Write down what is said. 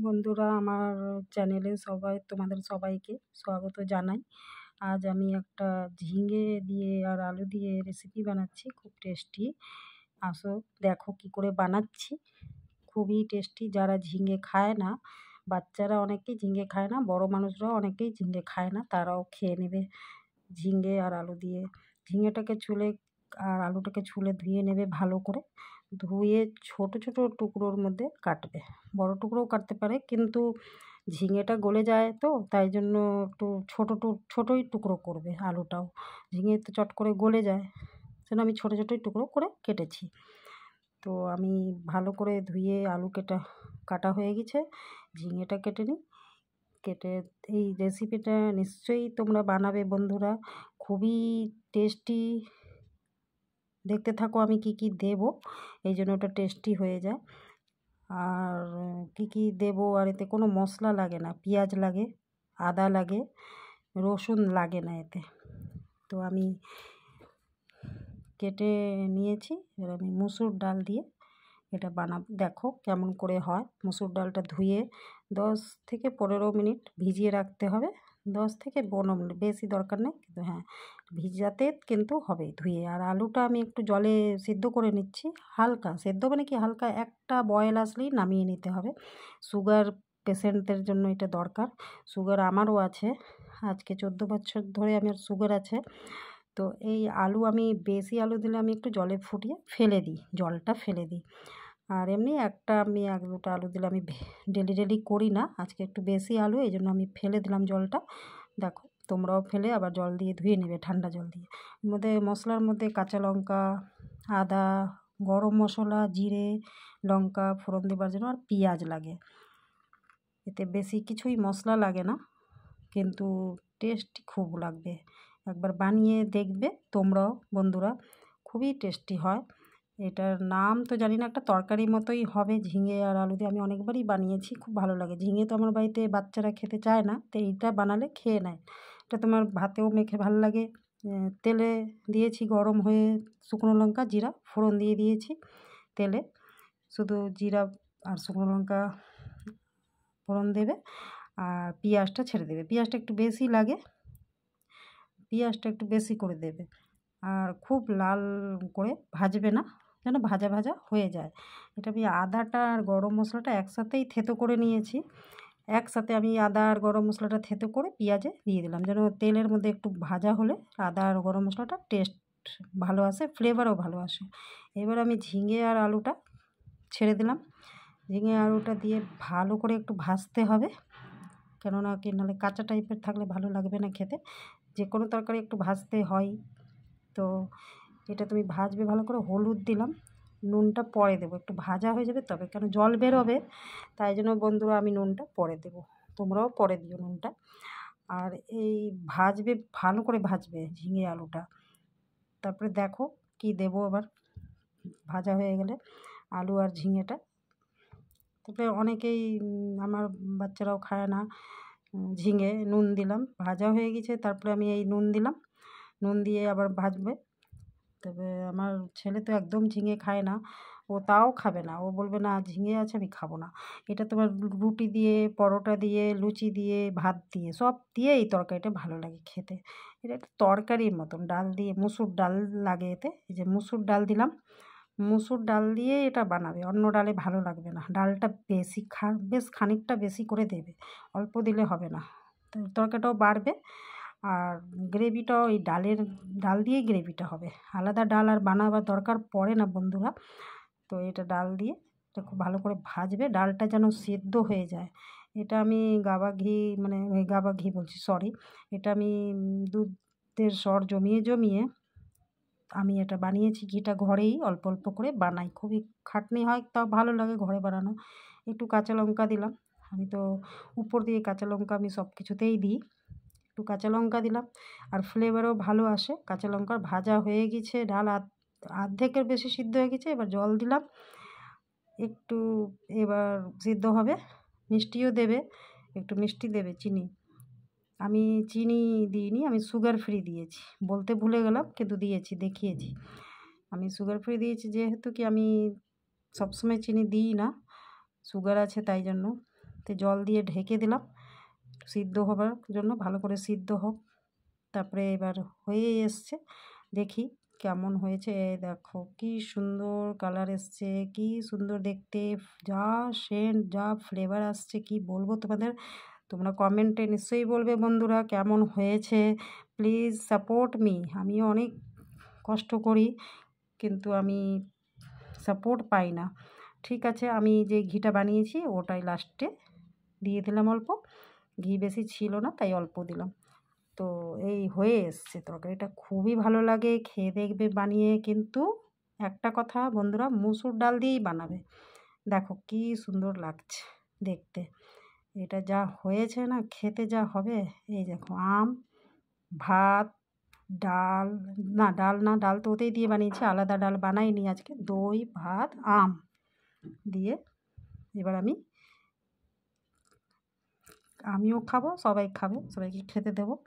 বন্ধুরা, আমার চ্যানেলে তোমাদের সবাইকে স্বাগত জানাই। আজ আমি একটা ঝিঙে দিয়ে আর আলু দিয়ে রেসিপি বানাচ্ছি, খুব টেস্টি। আসো দেখো কি করে বানাচ্ছি। খুবই টেস্টি। যারা ঝিঙে খায় না, বাচ্চারা অনেকেই ঝিঙে খায় না, বড় মানুষরাও অনেকেই ঝিঙে খায় না, তারাও খেয়ে নেবে ঝিঙে আর আলু দিয়ে। ঝিঙেটাকে ছুলে আর আলুটাকে ছুলে ধুয়ে নেবে ভালো করে। ধুয়ে ছোট ছোট টুকরোর মধ্যে কাটবে, বড় টুকরোও কাটতে পারে, কিন্তু ঝিঙেটা গলে যায় তো তাই জন্য একটু ছোটোই টুকরো করবে। আলুটাও, ঝিঙে তো চট করে গলে যায়, সেজন্য আমি ছোটো ছোটোই টুকরো করে কেটেছি। তো আমি ভালো করে ধুয়ে আলু কাটা হয়ে গেছে, ঝিঙেটা কেটে নিই। কেটে এই রেসিপিটা নিশ্চয়ই তোমরা বানাবে বন্ধুরা, খুবই টেস্টি। দেখতে থাকো আমি কি কি দেবো, এই জন্য ওটা টেস্টি হয়ে যায়। আর কি কি দেবো, আর এতে কোনো মশলা লাগে না, পেঁয়াজ লাগে, আদা লাগে, রসুন লাগে না এতে। তো আমি কেটে নিয়েছি, এবার আমি মুসুর ডাল দিয়ে এটা বানাবো। দেখো কেমন করে হয়। মুসুর ডালটা ধুয়ে 10 থেকে 15 মিনিট ভিজিয়ে রাখতে হবে। 10 থেকে 15 মিনিট, বেশি দরকার নেই, কিন্তু হ্যাঁ ভিজাতে কিন্তু হবে ধুয়ে। আর আলুটা আমি একটু জলে সিদ্ধ করে নিচ্ছি, হালকা সেদ্ধ মানে কি, হালকা একটা বয়েল আসলেই নামিয়ে নিতে হবে। সুগার পেশেন্টদের জন্য এটা দরকার। সুগার আমারও আছে, আজকে 14 বছর ধরে আমার সুগার আছে। তো এই আলু আমি বেশি আলু দিলে আমি একটু জলে ফুটিয়ে ফেলে দিই, জলটা ফেলে দিই। আর এমনি আমি 1-2টা আলু দিলে আমি ডেলি করি না, আজকে একটু বেশি আলু এই জন্য আমি ফেলে দিলাম জলটা। দেখো তোমরাও ফেলে আবার জল দিয়ে ধুয়ে নেবে, ঠান্ডা জল দিয়ে। মশলার মধ্যে কাঁচা লঙ্কা, আদা, গরম মশলা, জিরে, লঙ্কা ফোড়ন দেবার জন্য, আর পেঁয়াজ লাগে। এতে বেশি কিছুই মশলা লাগে না, কিন্তু টেস্ট খুব লাগবে। একবার বানিয়ে দেখবে তোমরাও বন্ধুরা, খুবই টেস্টি হয়। এটার নাম তো জানি না, একটা তরকারি মতোই হবে ঝিঙে আর আলু দিয়ে। আমি অনেকবারই বানিয়েছি, খুব ভালো লাগে। ঝিঙে তো আমার বাড়িতে বাচ্চারা খেতে চায় না, তো এইটা বানালে খেয়ে নেয়। এটা তোমার ভাতেও মেখে ভালো লাগে। তেলে দিয়েছি গরম হয়ে, শুকনো লঙ্কা জিরা ফোড়ন দিয়ে দিয়েছি তেলে। শুধু জিরা আর শুকনো লঙ্কা ফোড়ন দেবে, আর পেঁয়াজটা ছেড়ে দেবে। পেঁয়াজটা একটু বেশি লাগে, পেঁয়াজটা একটু বেশি করে দেবে। আর খুব লাল করে ভাজবে না, যেন ভাজা ভাজা হয়ে যায়। এটা আমি আদাটা আর গরম মশলাটা একসাথেই থেতো করে নিয়েছি। একসাথে আমি আদা আর গরম মশলাটা থেতো করে পেঁয়াজে দিয়ে দিলাম, যেন তেলের মধ্যে একটু ভাজা হলে আদা আর গরম মশলাটা টেস্ট ভালো আসে, ফ্লেভারও ভালো আসে। এবার আমি ঝিঙে আর আলুটা ছেড়ে দিলাম। ঝিঙে আলুটা দিয়ে ভালো করে একটু ভাজতে হবে, কেননা কি নাহলে কাঁচা টাইপের থাকলে ভালো লাগবে না খেতে। যে কোনো তরকারি একটু ভাজতে হয়। তো এটা তুমি ভাজবে ভালো করে। হলুদ দিলাম, নুনটা পরে দেবো, একটু ভাজা হয়ে যাবে তবে, কেন জল বেরোবে, তাই জন্য বন্ধুরা আমি নুনটা পরে দেবো, তোমরাও পরে দিও নুনটা। আর এই ভাজবে, ভালো করে ভাজবে ঝিঙে আলুটা। তারপরে দেখো কি দেবো আবার ভাজা হয়ে গেলে আলু আর ঝিঙেটা। তারপরে অনেকেই আমার বাচ্চারাও খায় না ঝিঙে। নুন দিলাম, ভাজা হয়ে গেছে, তারপরে আমি এই নুন দিলাম, নুন দিয়ে আবার ভাজবে। তবে আমার ছেলে তো একদম ঝিঙে খায় না, ও তাও খাবে না, ও বলবে না ঝিঙে আছে আমি খাবো না। এটা তোমার রুটি দিয়ে, পরোটা দিয়ে, লুচি দিয়ে, ভাত দিয়ে, সব দিয়ে এই তরকারিটা ভালো লাগে খেতে। এটা একটা তরকারির মতন, ডাল দিয়ে, মুসুর ডাল লাগে এতে। এই যে মুসুর ডাল দিলাম, মুসুর ডাল দিয়ে এটা বানাবে, অন্য ডালে ভালো লাগবে না। ডালটা বেশ খানিকটা বেশি করে দেবে, অল্প দিলে হবে না। তো তরকারিটাও বাড়বে, আর গ্রেভিটাও এই ডাল দিয়েই গ্রেভিটা হবে। আলাদা ডাল আর বানাবার দরকার পড়ে না বন্ধুরা। তো এটা ডাল দিয়ে এটা খুব ভালো করে ভাজবে, ডালটা যেন সেদ্ধ হয়ে যায়। এটা আমি গাওয়া ঘি, মানে ওই গাওয়া ঘি বলছি, সরি। এটা আমি দুধের সর জমিয়ে আমি এটা বানিয়েছি। ঘিটা ঘরেই অল্প অল্প করে বানাই, খুবই খাটনি হয়, তাও ভালো লাগে ঘরে বানানো। একটু কাঁচা লঙ্কা দিলাম, আমি তো উপর দিয়ে কাঁচা লঙ্কা আমি সব কিছুতেই দিই। একটু কাঁচা লঙ্কা দিলাম, আর ফ্লেভারও ভালো আসে কাঁচা লঙ্কার। ভাজা হয়ে গেছে, ডাল অর্ধেকের বেশি সিদ্ধ হয়ে গেছে। এবার জল দিলাম একটু, এবার সিদ্ধ হবে। মিষ্টিও দেবে, একটু মিষ্টি দেবে, চিনি। আমি চিনি দিইনি, আমি সুগার ফ্রি দিয়েছি, বলতে ভুলে গেলাম, কিন্তু দিয়েছি, দেখিয়েছি। আমি সুগার ফ্রি দিয়েছি, যেহেতু কি আমি সবসময় চিনি দিই না, সুগার আছে তাই জন্য। তো জল দিয়ে ঢেকে দিলাম সিদ্ধ হবার জন্য, ভালো করে সিদ্ধ হোক। তারপরে এবার হয়ে এসছে, দেখি কেমন হয়েছে। এই দেখো কি সুন্দর কালার এসছে, কি সুন্দর দেখতে, যা সেন্ট যা ফ্লেভার আসছে কি বলবো তোমাদের। তোমরা কমেন্টে নিশ্চয়ই বলবে বন্ধুরা কেমন হয়েছে। Please support me. আমিও অনেক কষ্ট করি কিন্তু আমি সাপোর্ট পাই না। ঠিক আছে, আমি যে ঘিটা বানিয়েছি ওটাই লাস্টে দিয়ে দিলাম অল্প। ঘি বেশি ছিল না তাই অল্প দিলাম। তো এই হয়ে এসছে তরকারিটা, খুবই ভালো লাগে, খেয়ে দেখবে বানিয়ে। কিন্তু একটা কথা বন্ধুরা, মুসুর ডাল দিয়েই বানাবে। দেখো কি সুন্দর লাগছে দেখতে, এটা যা হয়েছে না, খেতে যা হবে। এই দেখো আম, ভাত, ডাল, না ডাল না, ডাল তো ওতেই দিয়ে বানিয়েছি, আলাদা ডাল বানাইনি আজকে। দই, ভাত, আম দিয়ে এবার আমিও খাবো, সবাই খাবে, সবাইকে খেতে দেবো।